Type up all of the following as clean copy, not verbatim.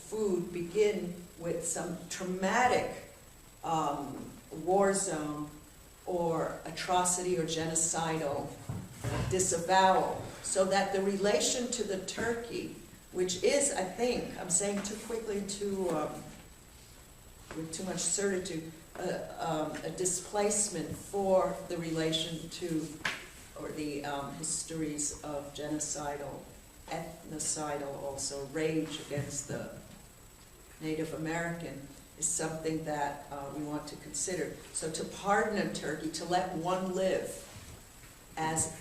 food begin with some traumatic war zone or atrocity or genocidal disavowal, so that the relation to the turkey, which is, I think, I'm saying too quickly, with too much certitude, a displacement for the relation to, or the histories of genocidal, ethnocidal also, rage against the Native American, is something that we want to consider. So to pardon a turkey, to let one live as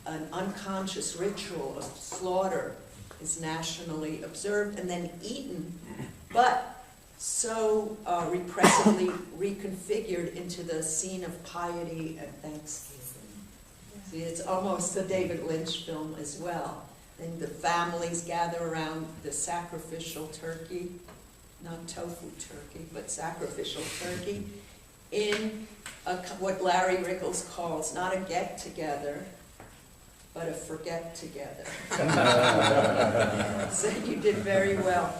an unconscious ritual of slaughter, is nationally observed and then eaten, but so repressively reconfigured into the scene of piety and thanksgiving. See, it's almost a David Lynch film as well. And the families gather around the sacrificial turkey, not tofu turkey, but sacrificial turkey, in what Larry Rickles calls not a get-together, but a forget-together. So you did very well.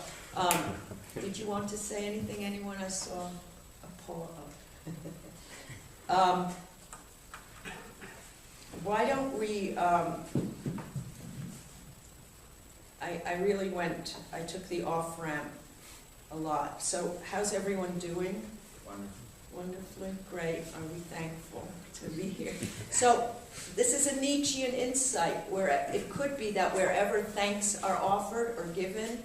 Did you want to say anything? Anyone? I saw a pull up. Why don't we, I took the off-ramp a lot. So how's everyone doing? Wonderful. Wonderfully, great. Are we thankful to be here? So this is a Nietzschean insight, where it could be that wherever thanks are offered or given,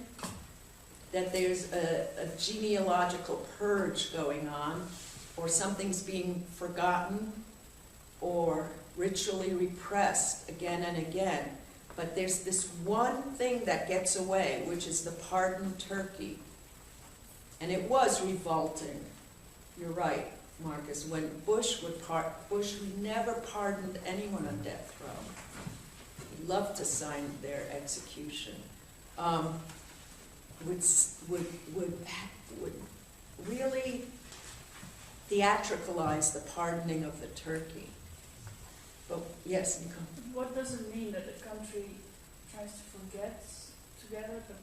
that there's a genealogical purge going on, or something's being forgotten or ritually repressed again and again. But there's this one thing that gets away, which is the pardoned turkey. And it was revolting. You're right, Marcus. When Bush never pardoned anyone on death row. He loved to sign their execution. Would really theatricalize the pardoning of the turkey. But yes, Nicole. What does it mean that a country tries to forget together, but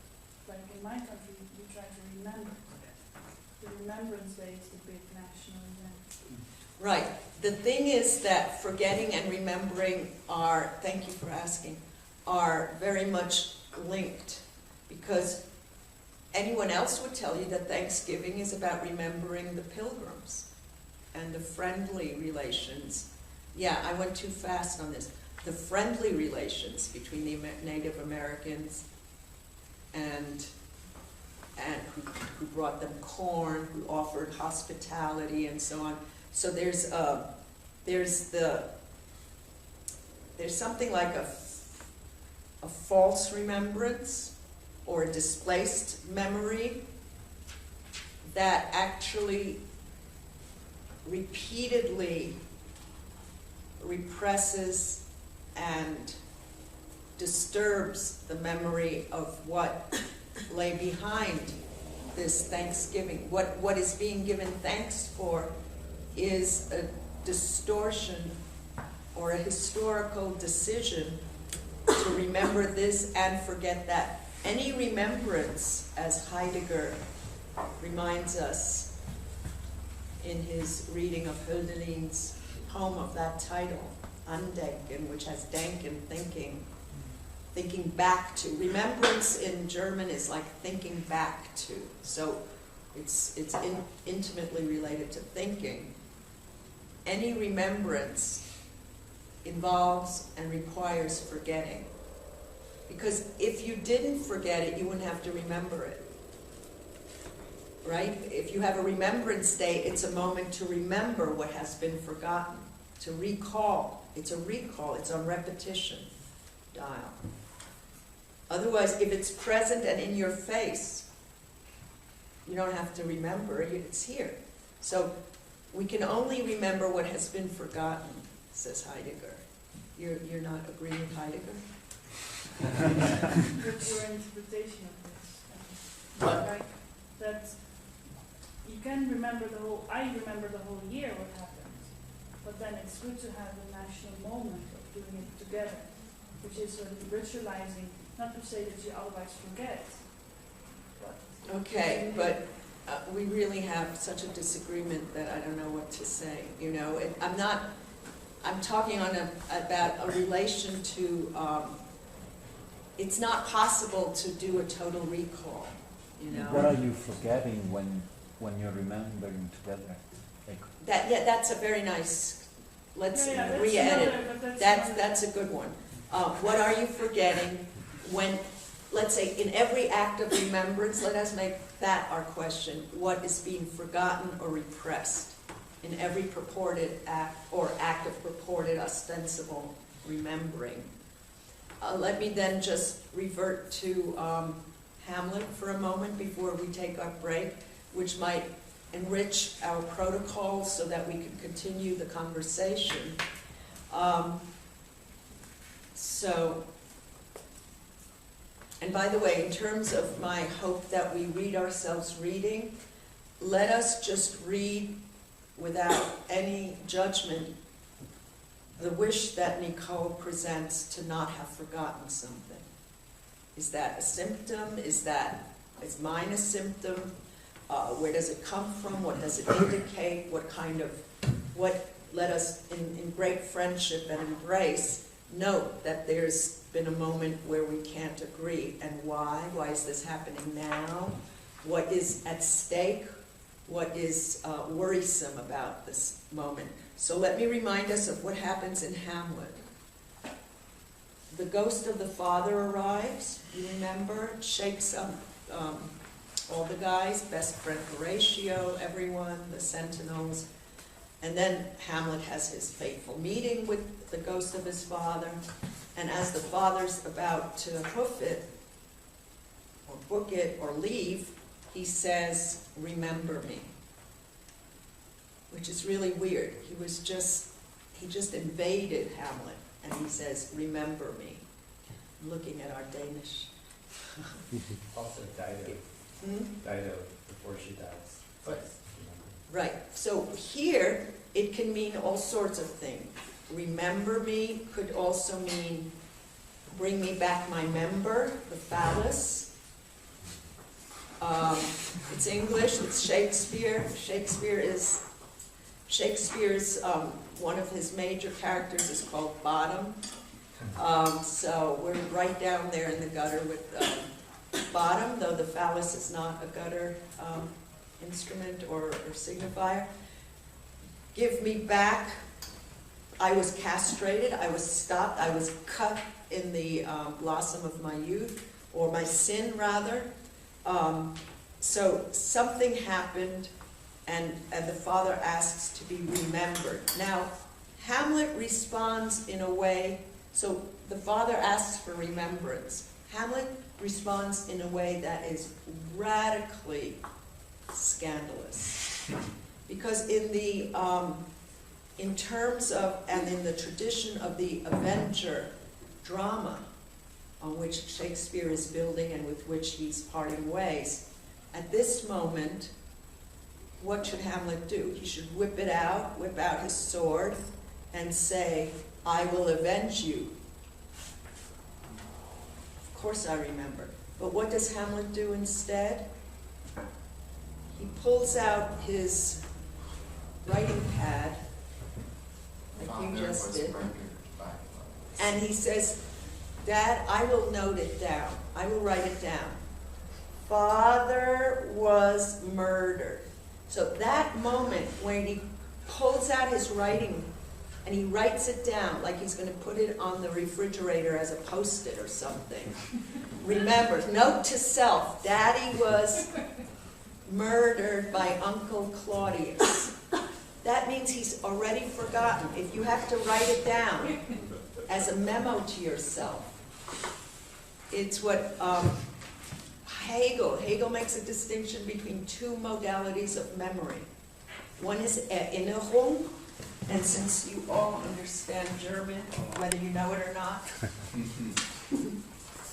like in my country, we try to remember? The Remembrance Day is the big national event. Right. The thing is that forgetting and remembering are, thank you for asking, are very much linked, because anyone else would tell you that Thanksgiving is about remembering the Pilgrims and the friendly relations. Yeah, I went too fast on this. The friendly relations between the Native Americans and who brought them corn, who offered hospitality, and so on. So there's something like a false remembrance or a displaced memory that actually repeatedly represses and disturbs the memory of what lay behind this Thanksgiving. What is being given thanks for is a distortion or a historical decision to remember this and forget that. Any remembrance, as Heidegger reminds us in his reading of Hölderlin's poem of that title, Andenken, which has denken, thinking back to. Remembrance in German is like thinking back to. So it's intimately related to thinking. Any remembrance involves and requires forgetting. Because if you didn't forget it, you wouldn't have to remember it. Right? If you have a remembrance day, it's a moment to remember what has been forgotten, to recall. It's a recall, it's on repetition dial. Otherwise, if it's present and in your face, you don't have to remember it, it's here. So we can only remember what has been forgotten, says Heidegger. You're not agreeing with Heidegger? What's your interpretation of this? Like that you can remember I remember the whole year what happened, but then it's good to have a national moment of doing it together, which is ritualizing, not to say that you otherwise forget, but Okay, but we really have such a disagreement that I don't know what to say, you know. I'm talking about a relation to, it's not possible to do a total recall, you know. What are you forgetting when you're remembering together? Like, That's a very nice, let's that's re-edit. another- That's a good one. What are you forgetting when, let's say, in every act of remembrance, let us make that our question, what is being forgotten or repressed in every purported act or act of purported ostensible remembering? Let me then just revert to Hamlet for a moment before we take our break, which might enrich our protocols so that we can continue the conversation. And by the way, in terms of my hope that we read ourselves reading, let us just read without any judgment the wish that Nicole presents to not have forgotten something. Is that a symptom? Is mine a symptom? Where does it come from? What does it indicate? Let us, in great friendship and embrace, note that there's been a moment where we can't agree. And why? Why is this happening now? What is at stake? What is worrisome about this moment? So let me remind us of what happens in Hamlet. The ghost of the father arrives, you remember, shakes up all the guys, best friend Horatio, everyone, the sentinels. And then Hamlet has his fateful meeting with the ghost of his father. And as the father's about to hoof it, or book it, or leave, he says, "Remember me," which is really weird. He just invaded Hamlet, and he says, "Remember me." I'm looking at our Danish. Also Dido before she dies. Right, so here it can mean all sorts of things. Remember me could also mean bring me back my member, the phallus. It's English, it's Shakespeare. Shakespeare's one of his major characters is called Bottom. So we're right down there in the gutter with Bottom, though the phallus is not a gutter instrument or signifier. Give me back. I was castrated, I was stopped, I was cut in the blossom of my youth, or my sin rather. So something happened, and the father asks to be remembered. Now, Hamlet responds in a way, so the father asks for remembrance. Hamlet responds in a way that is radically scandalous. Because in terms of, and in the tradition of the Avenger drama, on which Shakespeare is building and with which he's parting ways, at this moment, what should Hamlet do? He should whip out his sword, and say, "I will avenge you." Of course I remember. But what does Hamlet do instead? He pulls out his writing pad, like you just did, and he says, "Dad, I will note it down. I will write it down. Father was murdered." So that moment when he pulls out his writing and he writes it down, like he's going to put it on the refrigerator as a Post-it or something. Remember, note to self, Daddy was murdered by Uncle Claudius. That means he's already forgotten. If you have to write it down as a memo to yourself, it's what Hegel makes a distinction between two modalities of memory. One is Erinnerung, and since you all understand German, whether you know it or not,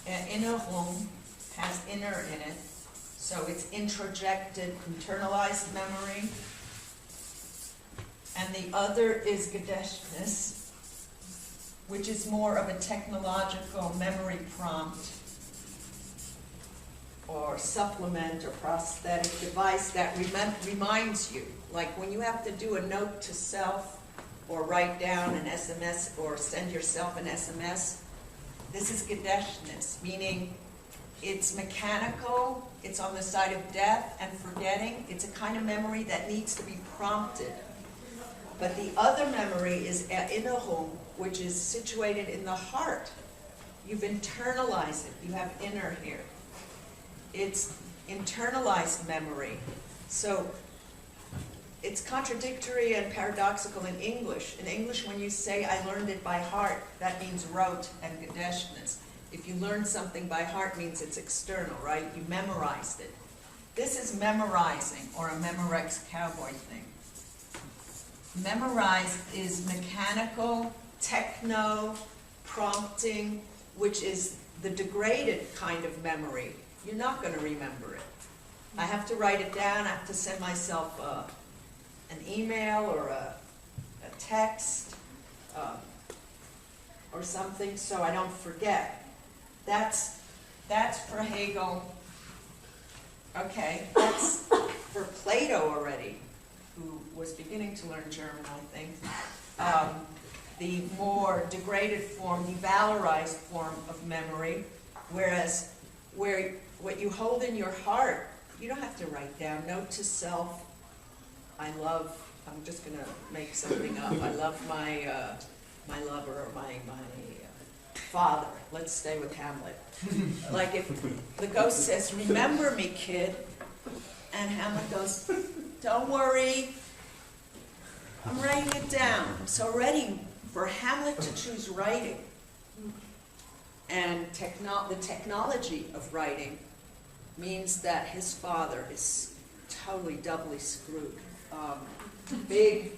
Erinnerung has inner in it, so it's introjected, internalized memory. And the other is Gedächtnis, which is more of a technological memory prompt. or supplement or prosthetic device that reminds you. Like when you have to do a note to self or write down an SMS or send yourself an SMS, this is gedächtnis, meaning it's mechanical, it's on the side of death and forgetting. It's a kind of memory that needs to be prompted. But the other memory is Erinnerung, which is situated in the heart. You've internalized it. You have inner here. It's internalized memory. So it's contradictory and paradoxical in English. In English, when you say, I learned it by heart, that means rote and gedächtnis. If you learn something by heart, means it's external, right? You memorized it. This is memorizing, or a Memorex cowboy thing. Memorized is mechanical, techno, prompting, which is the degraded kind of memory. You're not going to remember it. I have to write it down. I have to send myself an email or a text or something so I don't forget. That's for Hegel. Okay, that's for Plato already, who was beginning to learn German, I think. The more degraded form, the valorized form of memory, whereas what you hold in your heart, you don't have to write down. Note to self, I'm just going to make something up. I love my lover or my father. Let's stay with Hamlet. Like if the ghost says, remember me, kid, and Hamlet goes, don't worry, I'm writing it down. So ready for Hamlet to choose writing and the technology of writing means that his father is totally doubly screwed. Big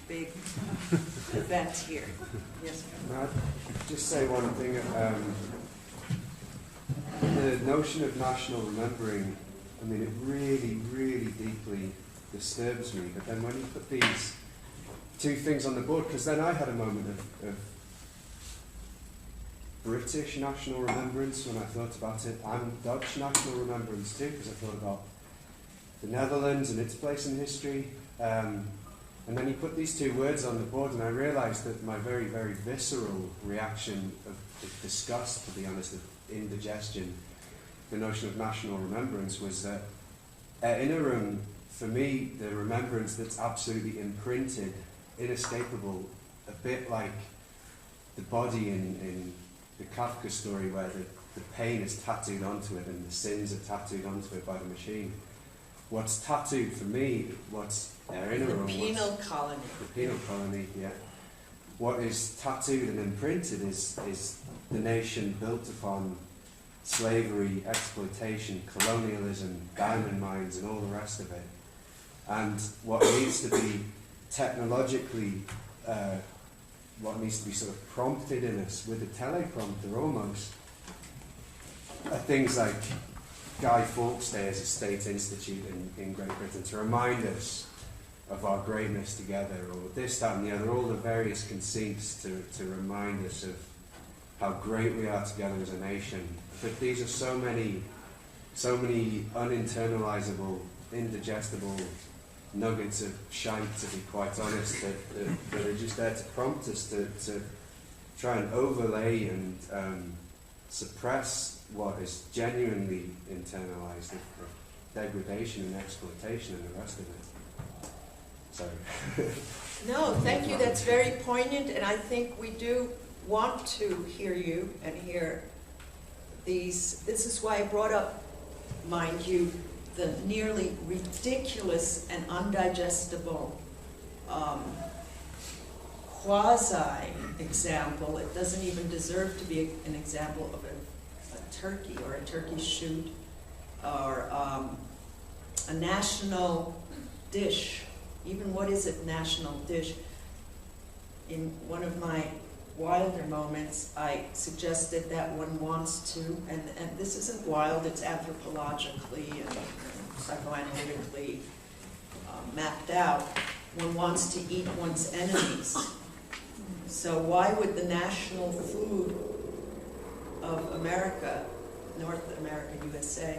event here. Yes. I'd just say one thing. The notion of national remembering, I mean, it really, really deeply disturbs me. But then when you put these two things on the board, because then I had a moment of British national remembrance when I thought about it, and Dutch national remembrance too, because I thought about the Netherlands and its place in history. And then you put these two words on the board, and I realised that my very, very visceral reaction of disgust, to be honest, of indigestion, the notion of national remembrance, was that Erinnerung, for me, the remembrance that's absolutely imprinted, inescapable, a bit like the body in the Kafka story where the pain is tattooed onto it and the sins are tattooed onto it by the machine. What's tattooed for me, what's Erinnerung, the penal colony. The penal colony, yeah. What is tattooed and imprinted is the nation built upon slavery, exploitation, colonialism, diamond mines, and all the rest of it. And what needs to be technologically, what needs to be sort of prompted in us with a teleprompter almost, are things like Guy Fawkes Day as a state institute in Great Britain to remind us of our greatness together, or this, that, and the other, all the various conceits to remind us of how great we are together as a nation. But these are so many uninternalizable, indigestible nuggets of shite, to be quite honest, that are just there to prompt us to try and overlay and suppress what is genuinely internalized, of degradation and exploitation and the rest of it. Sorry. No, thank you. That's very poignant, and I think we do want to hear you and hear these. This is why I brought up, mind you, the nearly ridiculous and undigestible quasi-example. It doesn't even deserve to be an example of a turkey or a turkey shoot or a national dish. Even what is a national dish? In one of my wilder moments, I suggested that one wants to, and this isn't wild, it's anthropologically and psychoanalytically mapped out, one wants to eat one's enemies. So why would the national food of America, North America, USA,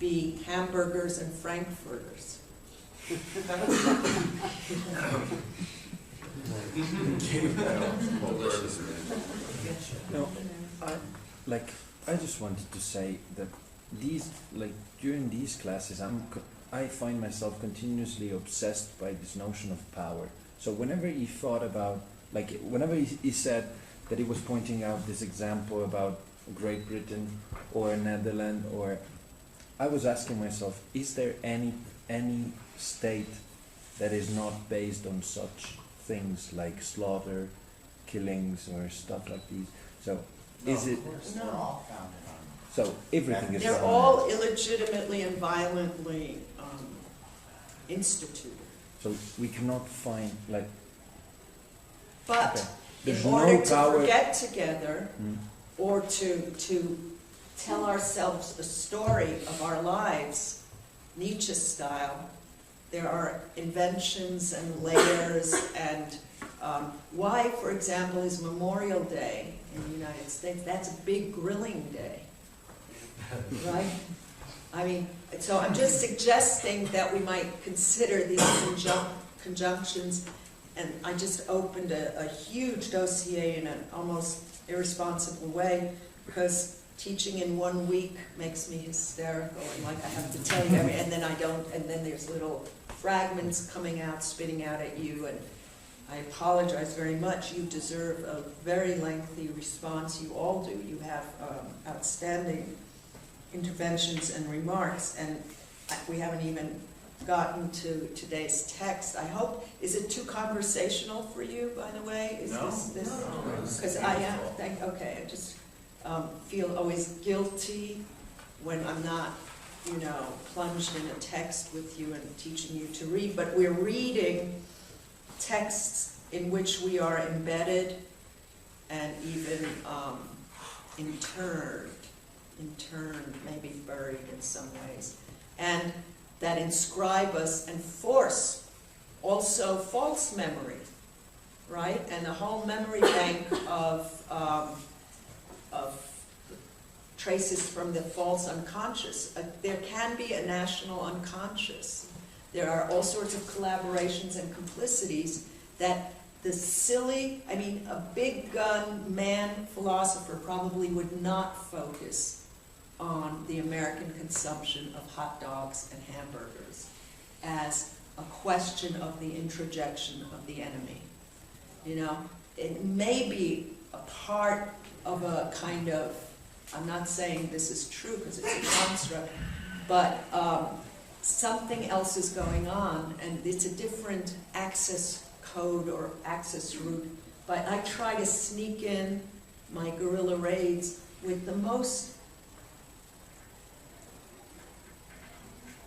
be hamburgers and frankfurters. No, I just wanted to say that during these classes, I find myself continuously obsessed by this notion of power. So whenever he thought about, whenever he said that he was pointing out this example about Great Britain or Netherlands, I was asking myself, is there any state that is not based on such things like slaughter, killings, or stuff like these? So is it? No. We're all founded on. So everything is. They're all illegitimately and violently instituted. So we cannot find But Okay. in There's order no to power- forget together, or to tell ourselves a story of our lives, Nietzsche style, there are inventions and layers, and why, for example, is Memorial Day in the United States? That's a big grilling day, right? I mean, so I'm just suggesting that we might consider these conjunctions, and I just opened a huge dossier in an almost irresponsible way, because teaching in 1 week makes me hysterical, and I have to tell you, and then I don't, and then there's little fragments coming out, spitting out at you, and I apologize very much. You deserve a very lengthy response. You all do. You have outstanding interventions and remarks, and we haven't even gotten to today's text. I hope, is it too conversational for you, by the way? Is this because I am, okay, I just feel always guilty when I'm not, plunged in a text with you and teaching you to read, but we're reading texts in which we are embedded and even interned, maybe buried in some ways, and that inscribe us and force also false memory, right? And a whole memory bank of traces from the false unconscious. There can be a national unconscious. There are all sorts of collaborations and complicities that the silly, a big gun man philosopher probably would not focus on the American consumption of hot dogs and hamburgers as a question of the introjection of the enemy. It may be a part of a kind of, I'm not saying this is true because it's a construct, but something else is going on, and it's a different access code or access route. But I try to sneak in my guerrilla raids with the most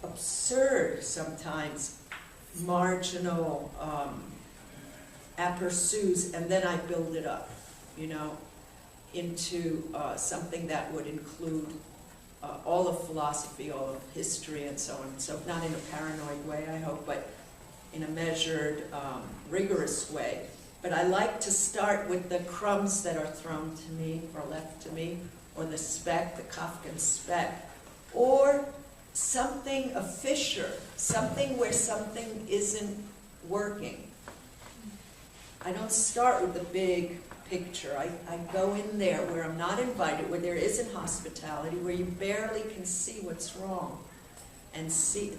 absurd, sometimes marginal aperçus, and then I build it up, into something that would include all of philosophy, all of history, and so on. So not in a paranoid way, I hope, but in a measured, rigorous way. But I like to start with the crumbs that are thrown to me or left to me, or the speck, the Kafkan speck, or something, a fissure, something where something isn't working. I don't start with the big picture. I go in there where I'm not invited, where there isn't hospitality, where you barely can see what's wrong. And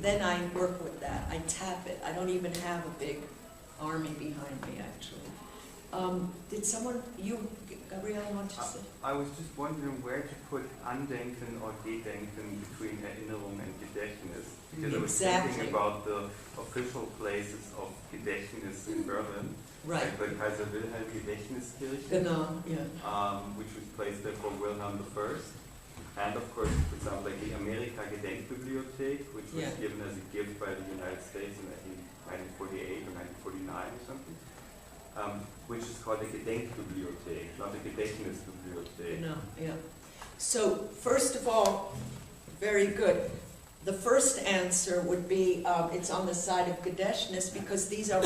then I work with that. I tap it. I don't even have a big army behind me, actually. Did someone, Gabriele, want to say? I was just wondering where to put Andenken or Gedenken between Erinnerung and Gedächtnis. Because I was thinking about the official places of Gedächtnis in Berlin. Right. Like the Kaiser Wilhelm Gedächtniskirche, Genau, yeah. which was placed there for Wilhelm I. And of course, for example, like the Amerika Gedenkbibliothek, which was given as a gift by the United States in, I think, 1948 or 1949 or something. Which is called the Gedenkbibliothek, not the Gedächtnisbibliothek. No, yeah. So, first of all, very good. The first answer would be, it's on the side of Gedächtnis, because these are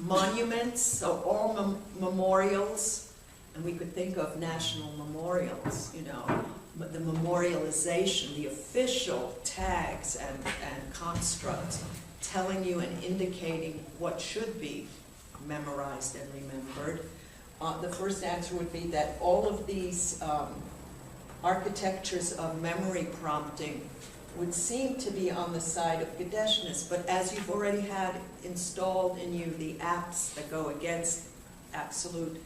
monuments, so all memorials, and we could think of national memorials, the memorialization, the official tags and constructs telling you and indicating what should be memorized and remembered. The first answer would be that all of these architectures of memory prompting would seem to be on the side of Gedächtnis, but as you've already had installed in you the apps that go against absolute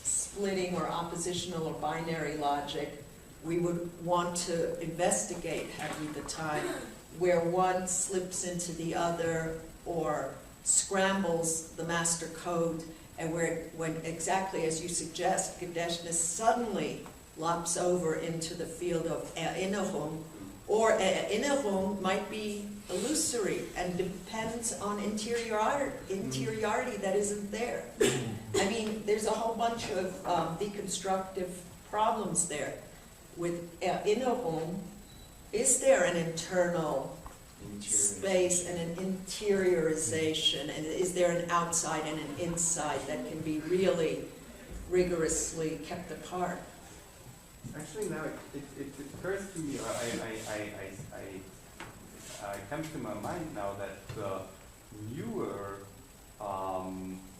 splitting or oppositional or binary logic, we would want to investigate, had we the time, where one slips into the other or scrambles the master code, and when exactly as you suggest, Gedächtnis suddenly lops over into the field of Erinnerung, or Erinnerung might be illusory and depends on interiority that isn't there. I mean, there's a whole bunch of deconstructive problems there. With Erinnerung, is there an internal space and an interiorization, and is there an outside and an inside that can be really rigorously kept apart? Actually, now it occurs to me, it comes to my mind now that the newer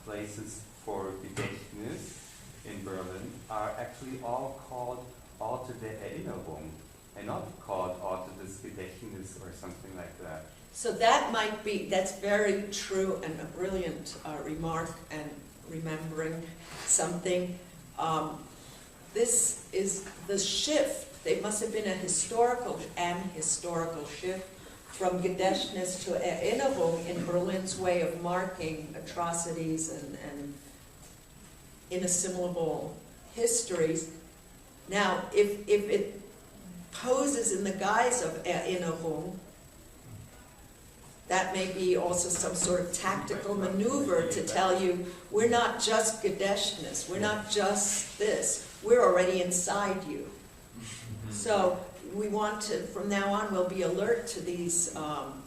places for Gedächtnis in Berlin are actually all called Orte der Erinnerung, and not called Orte des Gedächtnis or something like that. So that might be, that's very true and a brilliant remark, and remembering something. This is the shift. There must have been a historical shift from Gedächtnis to Erinnerung in Berlin's way of marking atrocities and inassimilable histories. Now, if it poses in the guise of Erinnerung, that may be also some sort of tactical maneuver to tell you, we're not just Gedächtnis, we're not just this, we're already inside you. So we want to, from now on, we'll be alert to these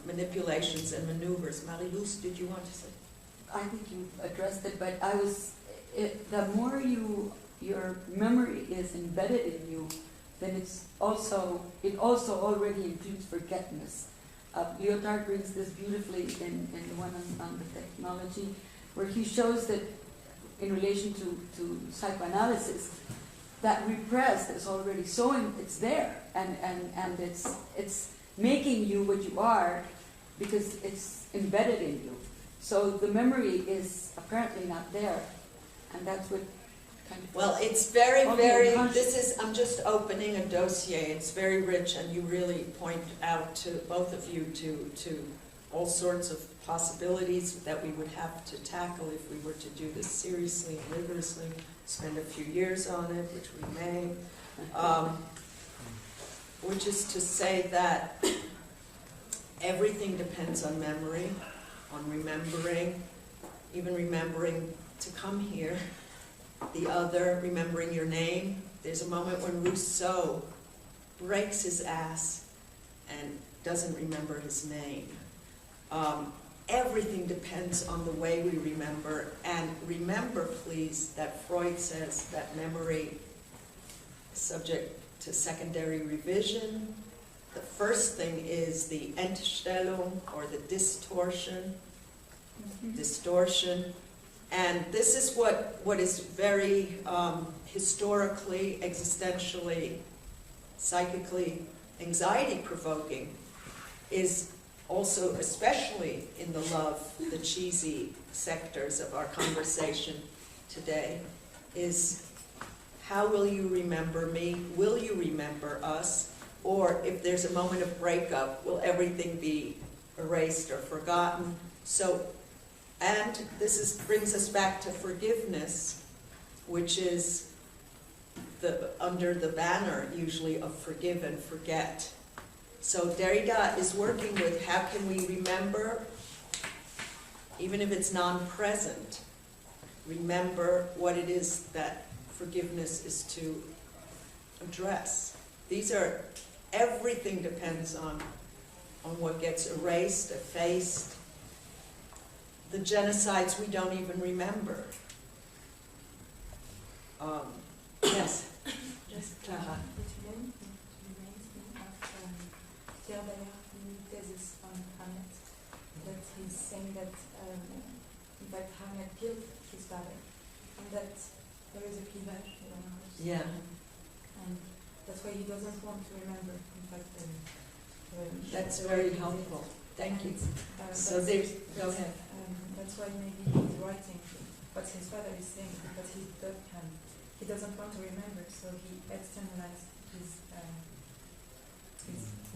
manipulations and maneuvers. Marie-Luce, did you want to say? I think you addressed it, but the more your memory is embedded in you, then it also already includes forgetfulness. Lyotard brings this beautifully in the one on the technology, where he shows that in relation to psychoanalysis, that repressed is already it's there, and it's making you what you are because it's embedded in you. So the memory is apparently not there, and that's what kind of... Well, it's very, I'm just opening a dossier. It's very rich, and you really point out to both of you to all sorts of possibilities that we would have to tackle if we were to do this seriously and rigorously, spend a few years on it, which we may, which is to say that everything depends on memory, on remembering, even remembering to come here, the other, remembering your name. There's a moment when Rousseau breaks his ass and doesn't remember his name. Everything depends on the way we remember, and remember, please, that Freud says that memory is subject to secondary revision. The first thing is the Entstellung, or the distortion, and this is what is very historically, existentially, psychically anxiety-provoking, is also, especially in the cheesy sectors of our conversation today, is how will you remember me? Will you remember us? Or if there's a moment of breakup, will everything be erased or forgotten? So, and this brings us back to forgiveness, which is under the banner usually of forgive and forget. So Derrida is working with how can we remember, even if it's non-present, remember what it is that forgiveness is to address. Everything depends on what gets erased, effaced. The genocides we don't even remember. Yes, Just Clara. it reminds me of Pierre Bayard's thesis on Hamlet, that he's saying that in fact Hamlet killed his father, and that there is a cleavage, I don't know how to say Yeah. it. And that's why he doesn't want to remember, in fact, That's very helpful. Thank you. So there's, go ahead. That's why maybe he's writing what his father is saying, but he doesn't want to remember, so he externalized his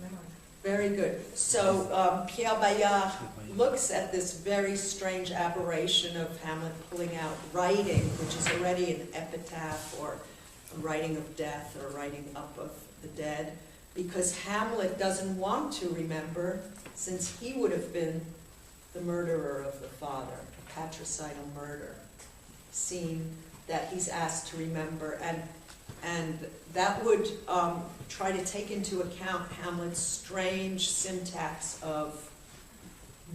memory. Very good. So Pierre Bayard looks at this very strange aberration of Hamlet pulling out writing, which is already an epitaph or a writing of death or a writing up of the dead, because Hamlet doesn't want to remember, since he would have been the murderer of the father, a patricidal murder scene that he's asked to remember, and that would try to take into account Hamlet's strange syntax of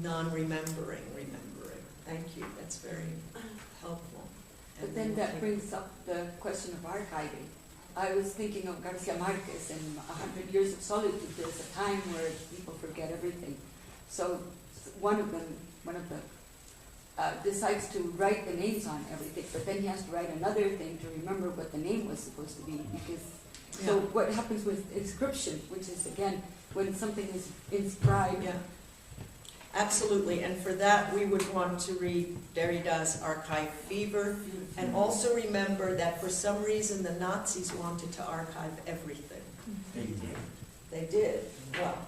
non-remembering, remembering. Thank you, that's very helpful. But then that brings up the question of archiving. I was thinking of Garcia Marquez and 100 Years of Solitude. There's a time where people forget everything. So one of the decides to write the names on everything, but then he has to write another thing to remember what the name was supposed to be. Because so what happens with inscription, which is again when something is inscribed. Yeah, absolutely. And for that, we would want to read Derrida's Archive Fever, and also remember that for some reason the Nazis wanted to archive everything. They did. Well,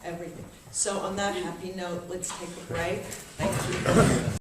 everything. So on that happy note, let's take a break. Thank you.